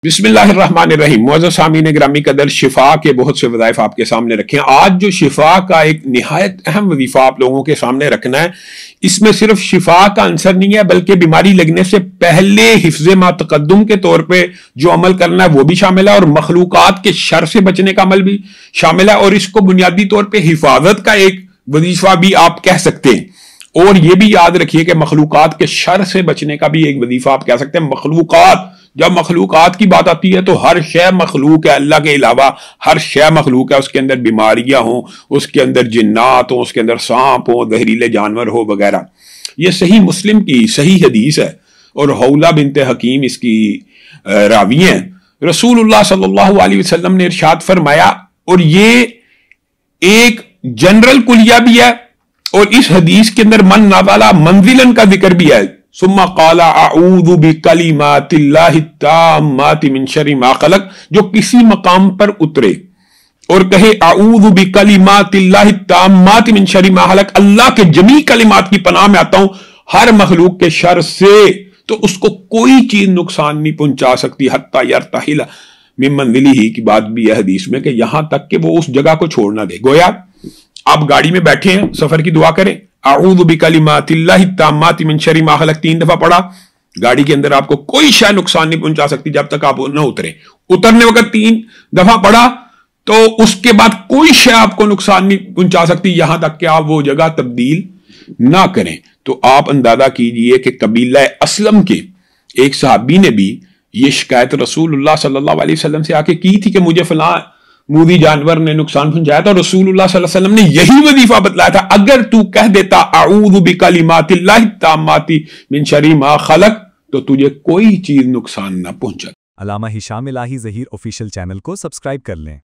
بسم اللہ الرحمن الرحیم۔ معزز سامعین گرامی قدر، شفا کے بہت سے وظائف آپ کے سامنے رکھے ہیں۔ آج جو شفا کا ایک نہایت اہم وظیفہ آپ لوگوں کے سامنے رکھنا ہے، اس میں صرف شفا کا عنصر نہیں ہے بلکہ بیماری لگنے سے پہلے حفظ ما تقدم کے طور پہ جو عمل کرنا ہے وہ بھی شامل ہے، اور مخلوقات کے شر سے بچنے کا عمل بھی شامل ہے، اور اس کو بنیادی طور پہ حفاظت کا ایک وظیفہ بھی آپ کہہ سکتے ہیں۔ اور یہ بھی یاد رکھیے کہ مخلوقات کے شر سے بچنے کا بھی ایک وظیفہ آپ کہہ سکتے ہیں۔ جب مخلوقات کی بات آتی ہے تو ہر شے مخلوق ہے، اللہ کے علاوہ ہر شے مخلوق ہے۔ اس کے اندر بیماریاں ہوں، اس کے اندر جنات ہوں، اس کے اندر سانپ ہوں، زہریلے جانور ہو وغیرہ۔ یہ صحیح مسلم کی صحیح حدیث ہے، اور حولہ بنت حکیم اس کی راوی ہیں۔ رسول اللہ صلی اللہ علیہ وسلم نے ارشاد فرمایا، اور یہ ایک جنرل کلیہ بھی ہے، اور اس حدیث کے اندر من نازلہ منزلن کا ذکر بھی ہے۔ ثم قال اعوذ بکلمات اللہ التامات من شر ما خلق، جو کسی مقام پر اترے اور کہے اعوذ بکلمات اللہ التامات من شر ما خلق، اللہ کے جمیع کلمات کی پناہ میں آتا ہوں ہر مخلوق کے شر سے، تو اس کو کوئی چیز نقصان نہیں پہنچا سکتی حتی یرتحل من منزلہ کی بات بھی ہے حدیث میں، کہ یہاں تک کہ وہ اس جگہ کو چھوڑ نہ دے۔ گویا آپ گاڑی میں بیٹھے ہیں، سفر کی دعا کریں، اعوذ بکلمات اللہ التامات من شر ما خلق 3 دفعہ پڑھا، گاڑی کے اندر آپ کو کوئی شے نقصان نہیں پہنچا سکتی جب تک آپ نہ اترے۔ اترنے وقت 3 دفعہ پڑھا تو اس کے بعد کوئی شے آپ کو نقصان نہیں پہنچا سکتی یہاں تک کہ آپ وہ جگہ تبدیل نہ کریں۔ تو آپ اندازہ کیجئے کہ قبیلہ اسلم کے ایک صحابی نے بھی یہ شکایت رسول اللہ صلی اللہ علیہ وسلم سے آ کے کی تھی کہ مجھے فلاں موذی جانور نے نقصان پہنچایا تھا، رسول اللہ صلی اللہ علیہ وسلم نے یہی وظیفہ بتلایا تھا، اگر تو کہہ دیتا اعوذ بکلمات اللہ التامات من شر ما خلق تو تجھے کوئی چیز نقصان نہ پہنچا۔ علامہ ہشام الہی ظہیر آفیشیل چینل کو سبسکرائب کر لیں۔